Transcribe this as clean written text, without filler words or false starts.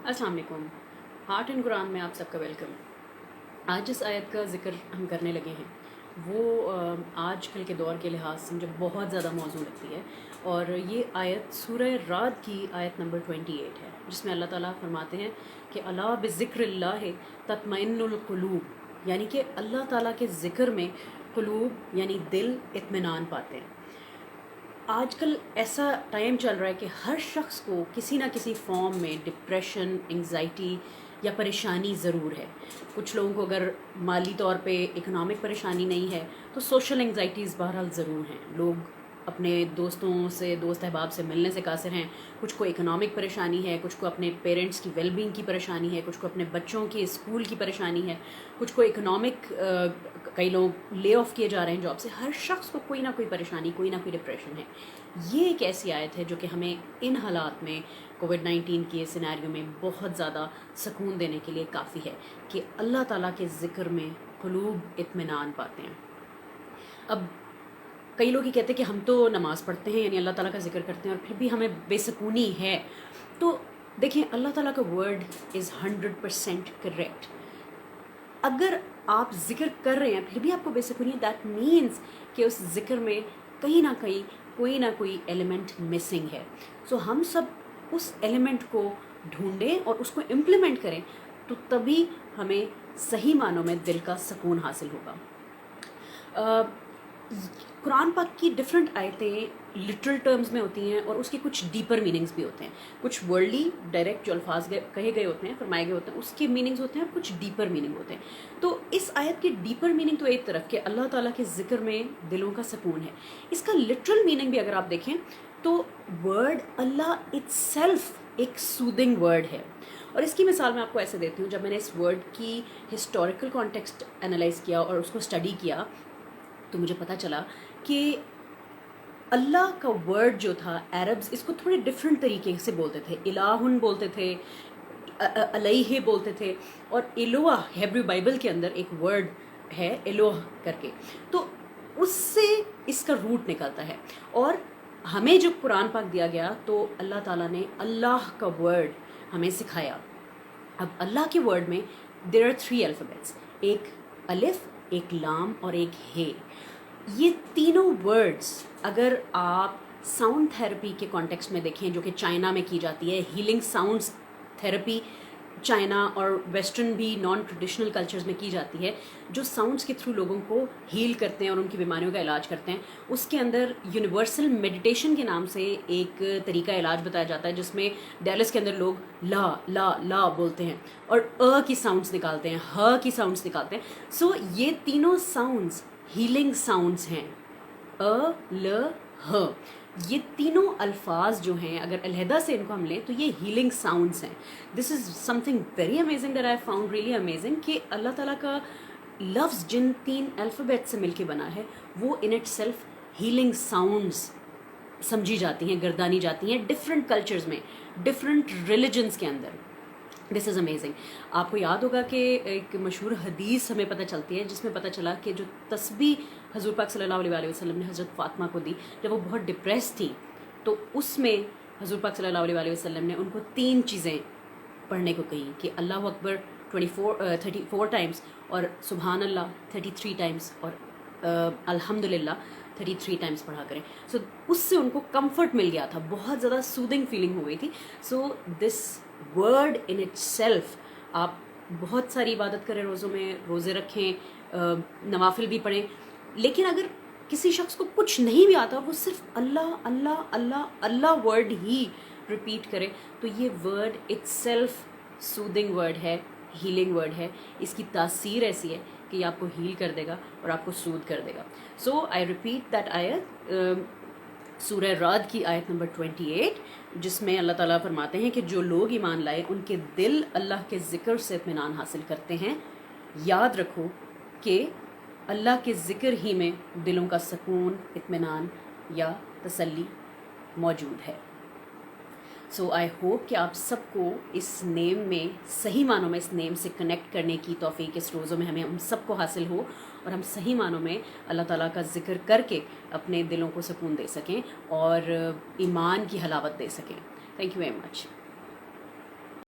अस्सलाम वालेकुम। Heart and Quran में आप सबका वेलकम। आज जिस आयत का ज़िक्र हम करने लगे हैं वो आज कल के दौर के लिहाज से मुझे बहुत ज़्यादा मौजूद लगती है, और ये आयत सूरह राद की आयत नंबर 28 है, जिसमें अल्लाह ताला फरमाते हैं कि अला बिज़िक्रिल्लाह तत्मइन्नुल कुलूब, यानी कि अल्लाह ताला के ज़िक्र में कुलूब यानी दिल इत्मीनान पाते हैं। आजकल ऐसा टाइम चल रहा है कि हर शख्स को किसी ना किसी फॉर्म में डिप्रेशन, एंग्जाइटी या परेशानी ज़रूर है। कुछ लोगों को अगर माली तौर पे इकोनॉमिक परेशानी नहीं है तो सोशल एंग्जाइटीज़ बहरहाल ज़रूर हैं। लोग अपने दोस्तों से, दोस्त अहबाब से मिलने से कासिर हैं। कुछ को इकोनॉमिक परेशानी है, कुछ को अपने पेरेंट्स की वेलबींग की परेशानी है, कुछ को अपने बच्चों के स्कूल की परेशानी है, कुछ को इकोनॉमिक, कई लोग ले ऑफ किए जा रहे हैं जॉब से। हर शख्स को कोई ना कोई परेशानी, कोई ना कोई डिप्रेशन है। ये एक ऐसी आयत है जो कि हमें इन हालात में, कोविड-19 के सिनेरियो में बहुत ज़्यादा सुकून देने के लिए काफ़ी है कि अल्लाह ताला के ज़िक्र में क़ुलूब इत्मीनान पाते हैं। अब कई लोग ये कहते हैं कि हम तो नमाज़ पढ़ते हैं, यानी अल्लाह ताला का ज़िक्र करते हैं, और फिर भी हमें बेसुकूनी है। तो देखें, अल्लाह ताला का वर्ड इज़ 100% करेक्ट। अगर आप ज़िक्र कर रहे हैं फिर भी आपको बेसुकूनी है, दैट मीन्स कि उस ज़िक्र में कहीं ना कोई एलिमेंट मिसिंग है। सो हम सब उस एलिमेंट को ढूंढें और उसको इम्प्लीमेंट करें, तो तभी हमें सही मानों में दिल का सुकून हासिल होगा। कुरान पाक की डिफरेंट आयतें लिटरल टर्म्स में होती हैं और उसके कुछ डीपर मीनिंग्स भी होते हैं। कुछ वर्ल्डली डायरेक्ट जो अल्फाज कहे गए होते हैं, फरमाए गए होते हैं, उसके मीनिंग्स होते हैं, और कुछ डीपर मीनिंग होते हैं। तो इस आयत के डीपर मीनिंग तो एक तरफ के अल्लाह ताला के ज़िक्र में दिलों का सुकून है। इसका लिटरल मीनिंग भी अगर आप देखें तो वर्ड अल्लाह इट्सेल्फ एक सूदिंग वर्ड है। और इसकी मिसाल मैं आपको ऐसे देती हूँ। जब मैंने इस वर्ड की हिस्टोरिकल कॉन्टेक्स्ट एनालाइज किया और उसको स्टडी किया तो मुझे पता चला कि अल्लाह का वर्ड जो था, अरब्स इसको थोड़े डिफरेंट तरीके से बोलते थे। इलाहुन बोलते थे, अलैहि बोलते थे, और एलोहा हेब्रू बाइबल के अंदर एक वर्ड है एलोह करके, तो उससे इसका रूट निकलता है। और हमें जो कुरान पाक दिया गया तो अल्लाह ताला ने अल्लाह का वर्ड हमें सिखाया। अब अल्लाह के वर्ड में देयर आर 3 अल्फ़ाबेट्स, एक अलिफ, एक लाम और एक हे। ये तीनों वर्ड्स अगर आप साउंड थेरेपी के कॉन्टेक्स्ट में देखें, जो कि चाइना में की जाती है, हीलिंग साउंड्स थेरेपी चाइना और वेस्टर्न भी नॉन ट्रेडिशनल कल्चर्स में की जाती है, जो साउंड्स के थ्रू लोगों को हील करते हैं और उनकी बीमारियों का इलाज करते हैं। उसके अंदर यूनिवर्सल मेडिटेशन के नाम से एक तरीका इलाज बताया जाता है, जिसमें डेलिस के अंदर लोग ला ला ला बोलते हैं और अ की साउंड्स निकालते हैं, ह की साउंड्स निकालते हैं। सो ये तीनों साउंड्स हीलिंग साउंड्स हैं, अ ल ह। ये तीनों अल्फाज जो हैं, अगर अलहदा से इनको हम लें तो ये हीलिंग साउंड्स हैं। This is something very amazing that I found really amazing, कि अल्लाह ताला का लफ्ज़ जिन 3 अल्फ़ाबेट से मिलके बना है वो in it self healing sounds समझी जाती हैं, गर्दानी जाती हैं डिफरेंट कल्चर्स में, डिफरेंट रिलीजन्स के अंदर। This is amazing. आपको याद होगा कि एक मशहूर हदीस हमें पता चलती है, जिसमें पता चला कि जो तस्बीह हज़ूर पाक सल्लल्लाहु अलैहि वसल्लम ने हज़रत फ़ातिमा को दी जब वो बहुत डिप्रेस थी, तो उसमें हज़ूर पाक सल्लल्लाहु अलैहि वसल्लम ने उनको 3 चीज़ें पढ़ने को कही कि अल्लाहु अकबर 34 टाइम्स, और सुबहान अल्लाह 33 टाइम्स, और अल्हम्दुलिल्लाह 33 टाइम्स पढ़ा करें। सो उससे उनको कंफर्ट मिल गया था, बहुत ज़्यादा सूदिंग फीलिंग हो गई थी। So this word in it self, आप बहुत सारी इबादत करें, रोज़ों में रोज़े रखें, नवाफिल भी पढ़ें, लेकिन अगर किसी शख्स को कुछ नहीं भी आता, वो सिर्फ अल्लाह अल्लाह अल्लाह अल्लाह वर्ड ही रिपीट करे, तो ये word it self soothing word है, हीलिंग वर्ड है। इसकी तासीर ऐसी है कि ये आपको हील कर देगा और आपको सूद कर देगा। सो आई रिपीट दैट आयत, सूरह राद की आयत नंबर 28, जिसमें अल्लाह ताला फरमाते हैं कि जो लोग ईमान लाए उनके दिल अल्लाह के ज़िक्र से इत्मीनान हासिल करते हैं। याद रखो कि अल्लाह के ज़िक्र ही में दिलों का सुकून, इत्मीनान या तसल्ली मौजूद है। सो आई होप कि आप सबको इस नेम में, सही मानों में इस नेम से कनेक्ट करने की तौफीक इस रोज़ों में हमें हम सबको हासिल हो, और हम सही मानों में अल्लाह ताला का ज़िक्र करके अपने दिलों को सुकून दे सकें और ईमान की हलावत दे सकें। Thank you very much.